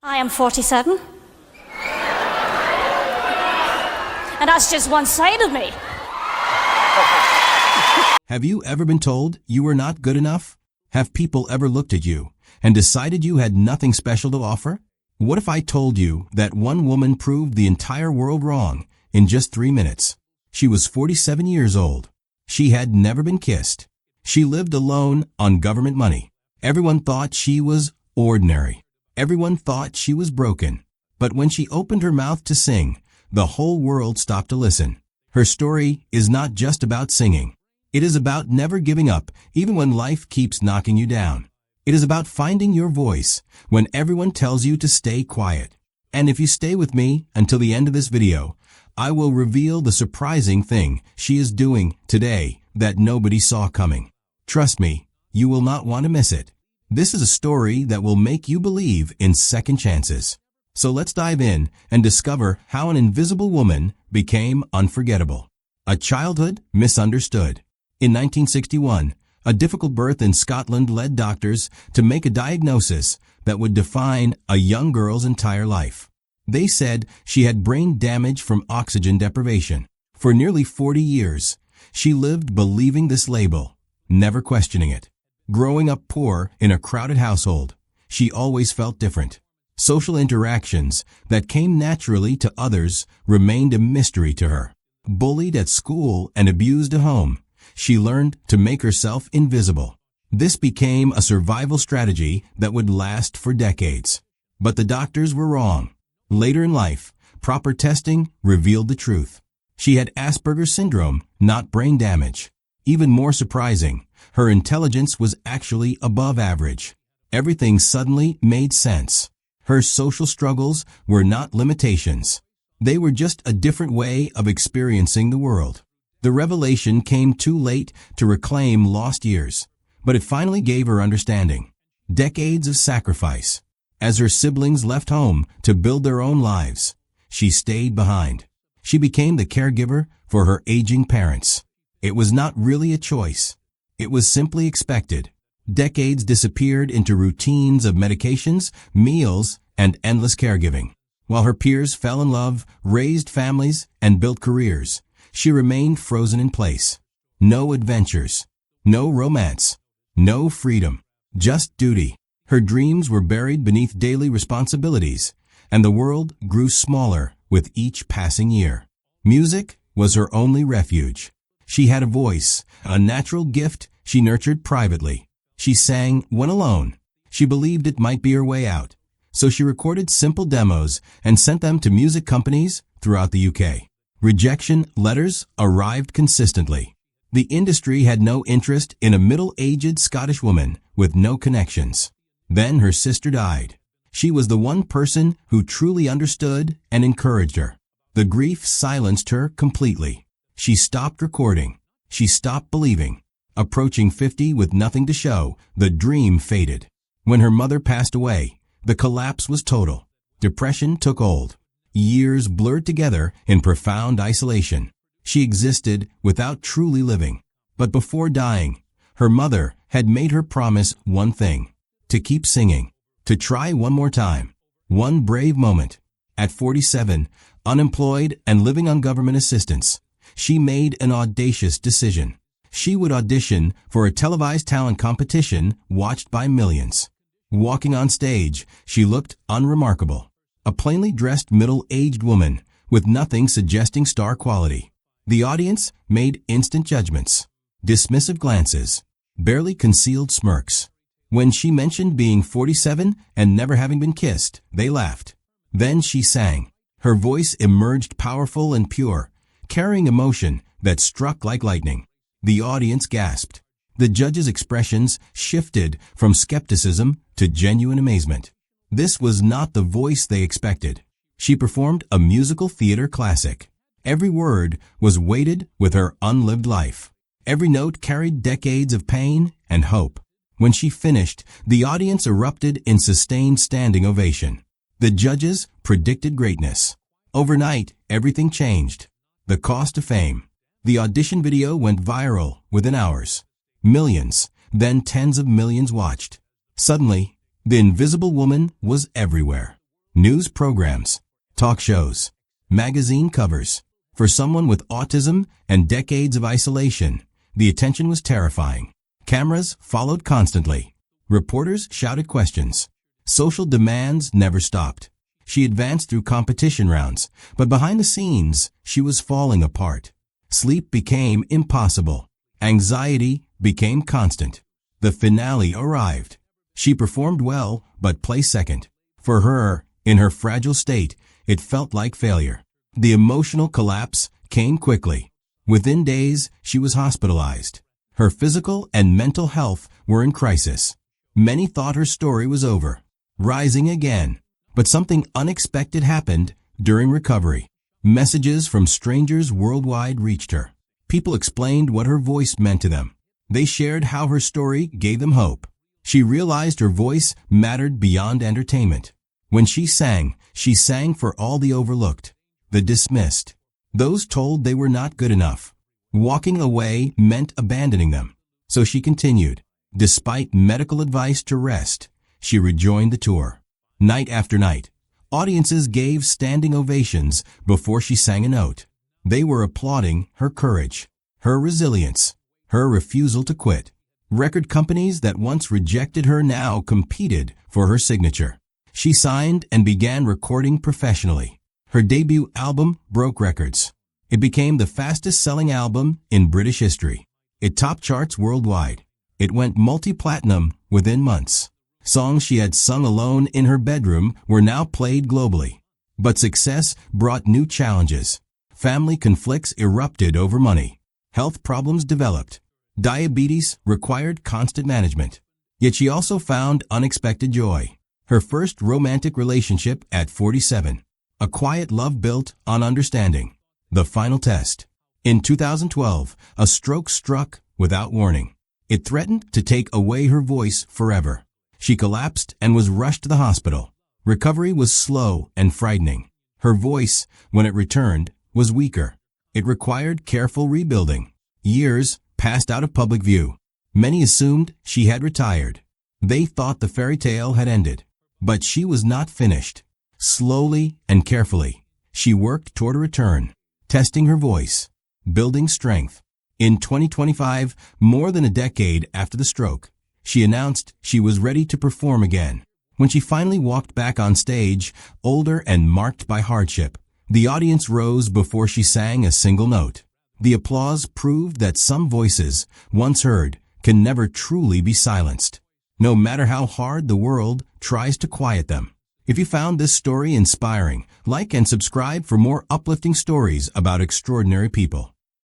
I am 47. And that's just one side of me. Have you ever been told you were not good enough? Have people ever looked at you and decided you had nothing special to offer? What if I told you that one woman proved the entire world wrong in just 3 minutes? She was 47 years old. She had never been kissed. She lived alone on government money. Everyone thought she was ordinary. Everyone thought she was broken. But when she opened her mouth to sing, the whole world stopped to listen. Her story is not just about singing. It is about never giving up, even when life keeps knocking you down. It is about finding your voice when everyone tells you to stay quiet. And if you stay with me until the end of this video, I will reveal the surprising thing she is doing today that nobody saw coming. Trust me, you will not want to miss it. This is a story that will make you believe in second chances. So let's dive in and discover how an invisible woman became unforgettable. A childhood misunderstood. In 1961, a difficult birth in Scotland led doctors to make a diagnosis that would define a young girl's entire life. They said she had brain damage from oxygen deprivation. For nearly 40 years, she lived believing this label, never questioning it. Growing up poor in a crowded household, she always felt different. Social interactions that came naturally to others remained a mystery to her. Bullied at school and abused at home, she learned to make herself invisible. This became a survival strategy that would last for decades. But the doctors were wrong. Later in life, proper testing revealed the truth. She had Asperger's syndrome, not brain damage. Even more surprising, her intelligence was actually above average. Everything suddenly made sense. Her social struggles were not limitations. They were just a different way of experiencing the world. The revelation came too late to reclaim lost years, but it finally gave her understanding. Decades of sacrifice. As her siblings left home to build their own lives, she stayed behind. She became the caregiver for her aging parents. It was not really a choice. It was simply expected. Decades disappeared into routines of medications, meals, and endless caregiving. While her peers fell in love, raised families, and built careers, she remained frozen in place. No adventures, no romance, no freedom, just duty. Her dreams were buried beneath daily responsibilities, and the world grew smaller with each passing year. Music was her only refuge. She had a voice, a natural gift she nurtured privately. She sang when alone. She believed it might be her way out. So she recorded simple demos and sent them to music companies throughout the UK. Rejection letters arrived consistently. The industry had no interest in a middle-aged Scottish woman with no connections. Then her sister died. She was the one person who truly understood and encouraged her. The grief silenced her completely. She stopped recording. She stopped believing. Approaching 50 with nothing to show, the dream faded. When her mother passed away, the collapse was total. Depression took hold. Years blurred together in profound isolation. She existed without truly living. But before dying, her mother had made her promise one thing: to keep singing, to try one more time, one brave moment. At 47, unemployed and living on government assistance, she made an audacious decision. She would audition for a televised talent competition watched by millions. Walking on stage, she looked unremarkable. A plainly dressed middle-aged woman with nothing suggesting star quality. The audience made instant judgments, dismissive glances, barely concealed smirks. When she mentioned being 47 and never having been kissed, they laughed. Then she sang. Her voice emerged powerful and pure, carrying emotion that struck like lightning. The audience gasped. The judges' expressions shifted from skepticism to genuine amazement. This was not the voice they expected. She performed a musical theater classic. Every word was weighted with her unlived life. Every note carried decades of pain and hope. When she finished, the audience erupted in sustained standing ovation. The judges predicted greatness. Overnight, everything changed. The cost of fame. The audition video went viral within hours. Millions, then tens of millions watched. Suddenly, the invisible woman was everywhere. news programs, talk shows, magazine covers. For someone with autism and decades of isolation, the attention was terrifying. Cameras followed constantly. Reporters shouted questions. Social demands never stopped. She advanced through competition rounds, but behind the scenes, she was falling apart. Sleep became impossible. Anxiety became constant. The finale arrived. She performed well, but placed second. For her, in her fragile state, it felt like failure. The emotional collapse came quickly. Within days, she was hospitalized. Her physical and mental health were in crisis. Many thought her story was over, rising again. But something unexpected happened during recovery. Messages from strangers worldwide reached her. People explained what her voice meant to them. They shared how her story gave them hope. She realized her voice mattered beyond entertainment. When she sang for all the overlooked, the dismissed, those told they were not good enough. Walking away meant abandoning them. So she continued. Despite medical advice to rest, she rejoined the tour. Night after night, audiences gave standing ovations before she sang a note. They were applauding her courage, her resilience, her refusal to quit. Record companies that once rejected her now competed for her signature. She signed and began recording professionally. Her debut album broke records. It became the fastest-selling album in British history. It topped charts worldwide. It went multi-platinum within months. Songs she had sung alone in her bedroom were now played globally. But success brought new challenges. Family conflicts erupted over money. Health problems developed. Diabetes required constant management. Yet she also found unexpected joy. Her first romantic relationship at 47. A quiet love built on understanding. The final test. In 2012, a stroke struck without warning. It threatened to take away her voice forever. She collapsed and was rushed to the hospital. Recovery was slow and frightening. Her voice, when it returned, was weaker. It required careful rebuilding. Years passed out of public view. Many assumed she had retired. They thought the fairy tale had ended. But she was not finished. Slowly and carefully, she worked toward a return, testing her voice, building strength. In 2025, more than a decade after the stroke, she announced she was ready to perform again. When she finally walked back on stage, older and marked by hardship, the audience rose before she sang a single note. The applause proved that some voices, once heard, can never truly be silenced, no matter how hard the world tries to quiet them. If you found this story inspiring, like and subscribe for more uplifting stories about extraordinary people.